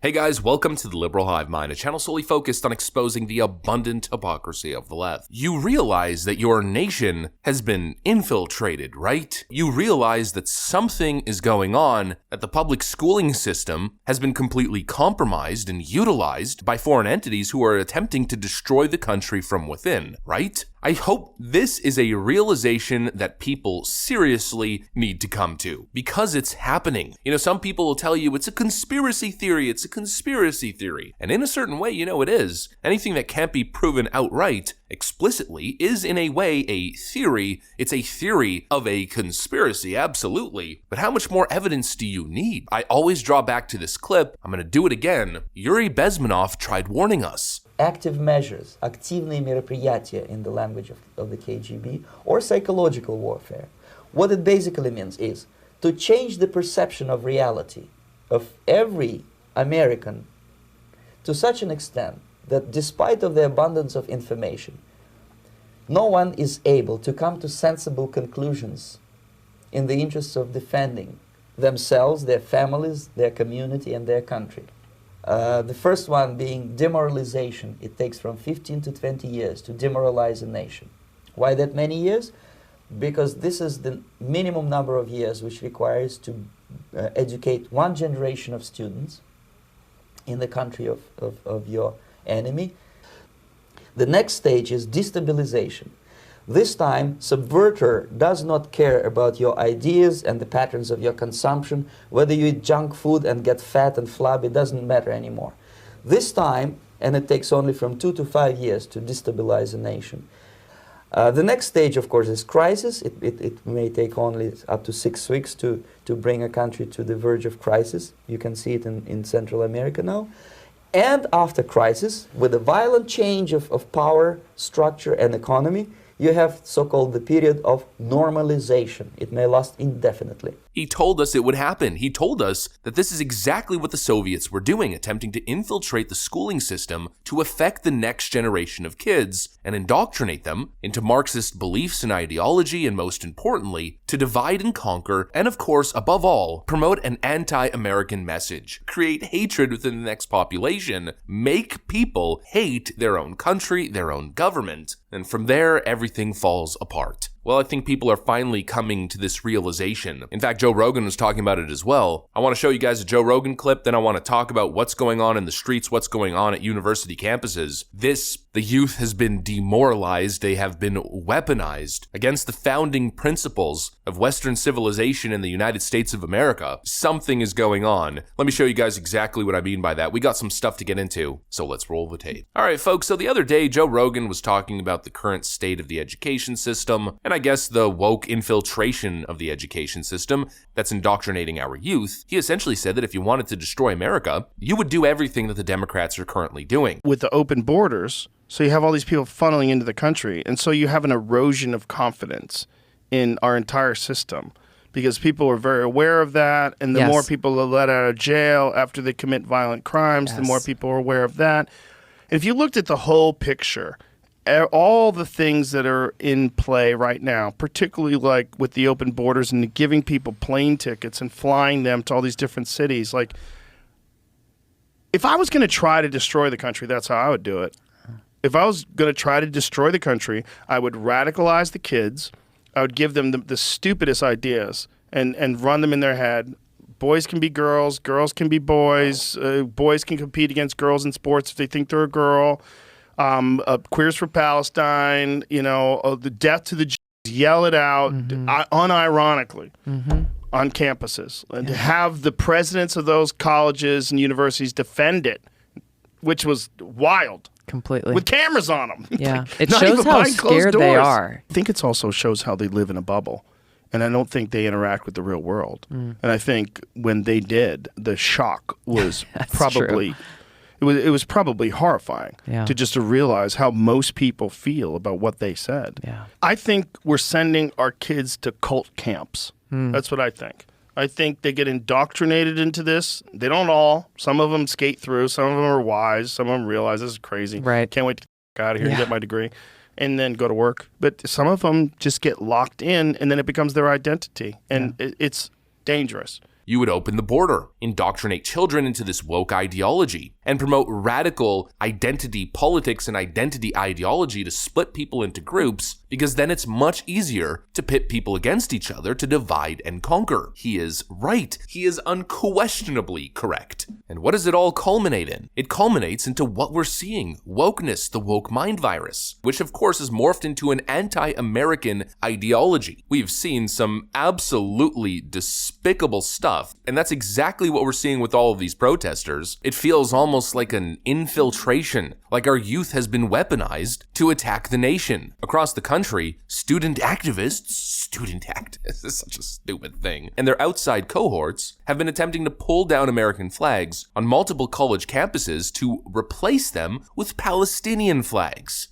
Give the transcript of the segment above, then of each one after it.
Hey guys, welcome to the Liberal Hive Mind, a channel solely focused on exposing the abundant hypocrisy of the left. You realize that your nation has been infiltrated, right? You realize that something is going on, that the public schooling system has been completely compromised and utilized by foreign entities who are attempting to destroy the country from within, right? I hope this is a realization that people seriously need to come to, because it's happening. You know, some people will tell you it's a conspiracy theory, and in a certain way, you know it is. Anything that can't be proven outright, explicitly, is in a way a theory. It's a theory of a conspiracy, absolutely. But how much more evidence do you need? I always draw back to this clip. I'm going to do it again. Yuri Bezmenov tried warning us. Active measures, активные мероприятия in the language of the KGB, or psychological warfare. What it basically means is to change the perception of reality of every American to such an extent that despite of the abundance of information, no one is able to come to sensible conclusions in the interests of defending themselves, their families, their community, and their country. The first one being demoralization. It takes from 15 to 20 years to demoralize a nation. Why that many years? Because this is the minimum number of years which requires to educate one generation of students in the country of your enemy. The next stage is destabilization. This time, subverter does not care about your ideas and the patterns of your consumption. Whether you eat junk food and get fat and flabby, it doesn't matter anymore. This time, and it takes only from 2 to 5 years to destabilize a nation. The next stage, of course, is crisis. It may take only up to 6 weeks to bring a country to the verge of crisis. You can see it in Central America now. And after crisis, with a violent change of power, structure, and economy, you have so-called the period of normalization. It may last indefinitely. He told us it would happen. He told us that this is exactly what the Soviets were doing, attempting to infiltrate the schooling system to affect the next generation of kids and indoctrinate them into Marxist beliefs and ideology, and most importantly, to divide and conquer, and of course, above all, promote an anti-American message, create hatred within the next population, make people hate their own country, their own government, and from there, everything falls apart. Well, I think people are finally coming to this realization. In fact, Joe Rogan was talking about it as well. I want to show you guys a Joe Rogan clip, then I want to talk about what's going on in the streets, what's going on at university campuses. The youth has been demoralized, they have been weaponized against the founding principles of Western civilization in the United States of America. Something is going on. Let me show you guys exactly what I mean by that. We got some stuff to get into, so let's roll the tape. All right, folks, so the other day, Joe Rogan was talking about the current state of the education system, and I guess the woke infiltration of the education system that's indoctrinating our youth. He essentially said that if you wanted to destroy America, you would do everything that the Democrats are currently doing. With the open borders, so you have all these people funneling into the country, and so you have an erosion of confidence in our entire system because people are very aware of that, and the more people are let out of jail after they commit violent crimes, the more people are aware of that. And if you looked at the whole picture, all the things that are in play right now, particularly like with the open borders and giving people plane tickets and flying them to all these different cities, like if I was going to try to destroy the country, that's how I would do it. If I was going to try to destroy the country, I would radicalize the kids. I would give them the stupidest ideas and run them in their head. Boys can be girls, girls can be boys, boys can compete against girls in sports if they think they're a girl. Queers for Palestine, the death to the Jews, yell it out unironically on campuses. And to have the presidents of those colleges and universities defend it, which was wild. Completely. With cameras on them. Yeah. It shows how scared they are. I think it also shows how they live in a bubble. And I don't think they interact with the real world. And I think when they did, the shock was probably... It was probably horrifying to just to realize how most people feel about what they said. Yeah. I think we're sending our kids to cult camps. That's what I think. I think they get indoctrinated into this. They don't all. Some of them skate through. Some of them are wise. Some of them realize this is crazy. Right. Can't wait to get out of here and get my degree and then go to work. But some of them just get locked in, and then it becomes their identity. And it's dangerous. You would open the border, indoctrinate children into this woke ideology, and promote radical identity politics and identity ideology to split people into groups, because then it's much easier to pit people against each other to divide and conquer. He is right. He is unquestionably correct. And what does it all culminate in? It culminates into what we're seeing, wokeness, the woke mind virus, which of course has morphed into an anti-American ideology. We've seen some absolutely despicable stuff, and that's exactly what we're seeing with all of these protesters. It feels almost like an infiltration, like our youth has been weaponized to attack the nation. Across the country, student activists is such a stupid thing, and their outside cohorts have been attempting to pull down American flags on multiple college campuses to replace them with Palestinian flags.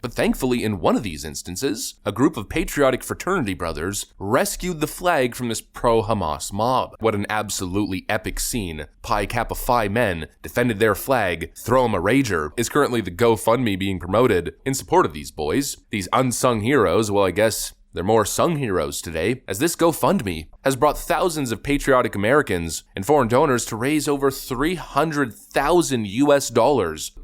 But thankfully, in one of these instances, a group of patriotic fraternity brothers rescued the flag from this pro-Hamas mob. What an absolutely epic scene. Pi Kappa Phi men defended their flag, throw 'em a rager, is currently the GoFundMe being promoted in support of these boys. These unsung heroes, well, I guess they're more sung heroes today, as this GoFundMe has brought thousands of patriotic Americans and foreign donors to raise over $300,000 US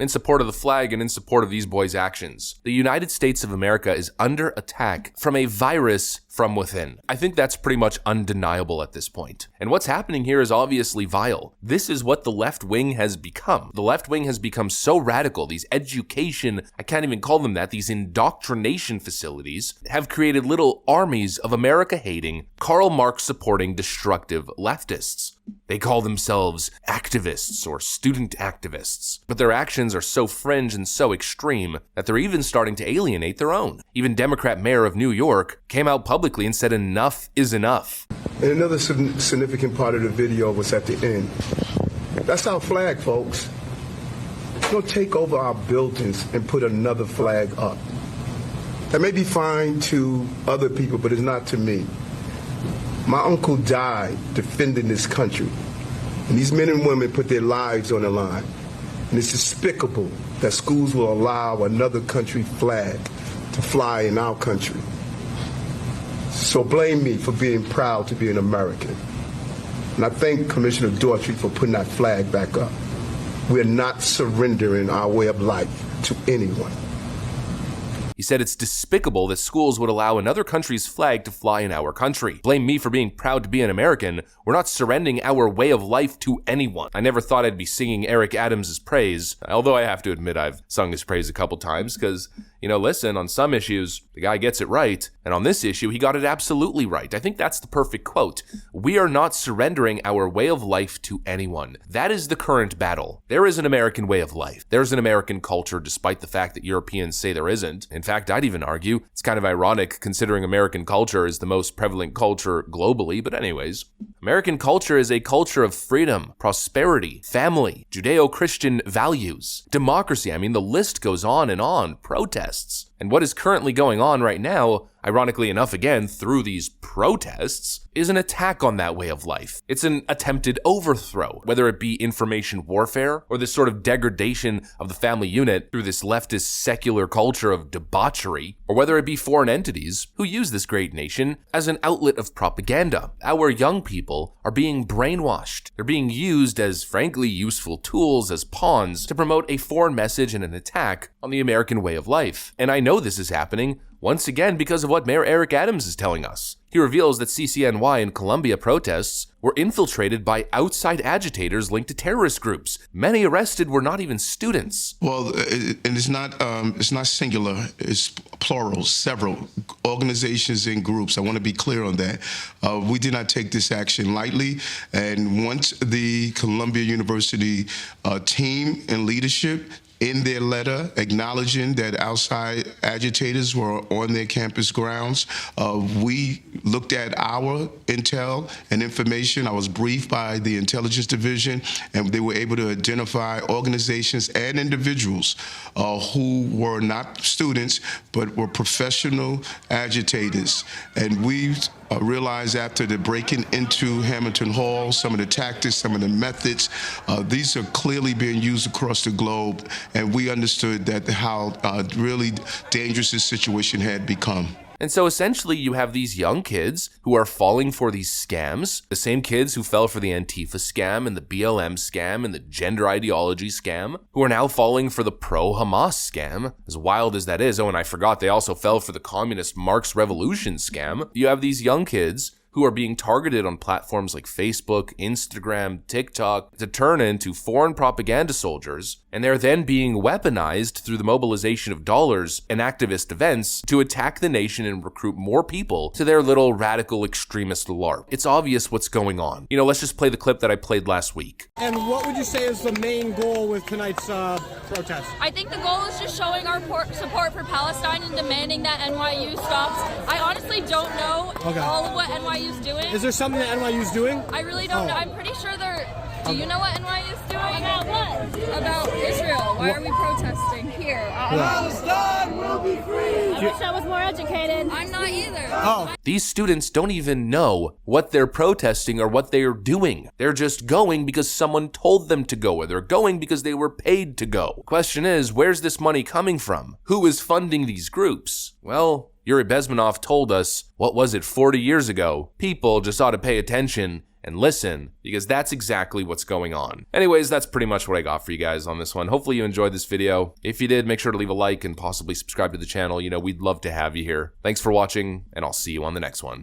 in support of the flag and in support of these boys' actions. The United States of America is under attack from a virus from within. I think that's pretty much undeniable at this point. And what's happening here is obviously vile. This is what the left wing has become. The left wing has become so radical. These education, I can't even call them that, these indoctrination facilities have created little armies of America-hating, Karl Marx-supporting destructive leftists. They call themselves activists or student activists, but their actions are so fringe and so extreme that they're even starting to alienate their own. Even Democrat mayor of New York came out publicly and said enough is enough. And another significant part of the video was at the end. That's our flag, folks. Don't take over our buildings and put another flag up. That may be fine to other people, but it's not to me. My uncle died defending this country, and these men and women put their lives on the line. And it's despicable that schools will allow another country flag to fly in our country. So blame me for being proud to be an American. And I thank Commissioner Daughtry for putting that flag back up. We're not surrendering our way of life to anyone. He said it's despicable that schools would allow another country's flag to fly in our country. Blame me for being proud to be an American. We're not surrendering our way of life to anyone. I never thought I'd be singing Eric Adams' praise, although I have to admit I've sung his praise a couple times because, listen, on some issues, the guy gets it right, and on this issue, he got it absolutely right. I think that's the perfect quote. We are not surrendering our way of life to anyone. That is the current battle. There is an American way of life. There's an American culture, despite the fact that Europeans say there isn't. In fact, I'd even argue it's kind of ironic considering American culture is the most prevalent culture globally, but anyways. American culture is a culture of freedom, prosperity, family, Judeo-Christian values, democracy. I mean, the list goes on, protests. And what is currently going on right now, ironically enough again, through these protests, is an attack on that way of life. It's an attempted overthrow, whether it be information warfare or this sort of degradation of the family unit through this leftist secular culture of debauchery, or whether it be foreign entities who use this great nation as an outlet of propaganda. Our young people are being brainwashed. They're being used as, frankly, useful tools, as pawns, to promote a foreign message and an attack on the American way of life. And I know this is happening once again because of what Mayor Eric Adams is telling us. He reveals that CCNY and Columbia protests were infiltrated by outside agitators linked to terrorist groups. Many arrested were not even students. Well, and it's not singular, it's plural, several organizations and groups. I want to be clear on that. We did not take this action lightly, and once the Columbia University team and leadership in their letter acknowledging that outside agitators were on their campus grounds, we looked at our intel and information. I was briefed by the intelligence division, and they were able to identify organizations and individuals who were not students, but were professional agitators. And we realized after the breaking into Hamilton Hall, some of the tactics, some of the methods, these are clearly being used across the globe, and we understood that how really dangerous this situation had become. And so essentially you have these young kids who are falling for these scams, the same kids who fell for the Antifa scam and the BLM scam and the gender ideology scam, who are now falling for the pro-Hamas scam, as wild as that is. Oh, and I forgot they also fell for the communist Marx Revolution scam. You have these young kids who are being targeted on platforms like Facebook, Instagram, TikTok to turn into foreign propaganda soldiers, and they're then being weaponized through the mobilization of dollars and activist events to attack the nation and recruit more people to their little radical extremist LARP. It's obvious what's going on. You know, let's just play the clip that I played last week. And what would you say is the main goal with tonight's protest? I think the goal is just showing our support for Palestine and demanding that NYU stops. I honestly don't know all of what NYU is doing. Is there something that NYU is doing? I really don't know. I'm pretty sure they're... Do you know what NYU is doing? About what? About Israel. Why are we protesting here? Palestine will be free! I wish I was more educated. I'm not either. Oh. These students don't even know what they're protesting or what they're doing. They're just going because someone told them to go, or they're going because they were paid to go. Question is, where's this money coming from? Who is funding these groups? Well, Yuri Bezmenov told us, what was it, 40 years ago? People just ought to pay attention and listen, because that's exactly what's going on. Anyways, that's pretty much what I got for you guys on this one. Hopefully you enjoyed this video. If you did, make sure to leave a like and possibly subscribe to the channel. You know, we'd love to have you here. Thanks for watching, and I'll see you on the next one.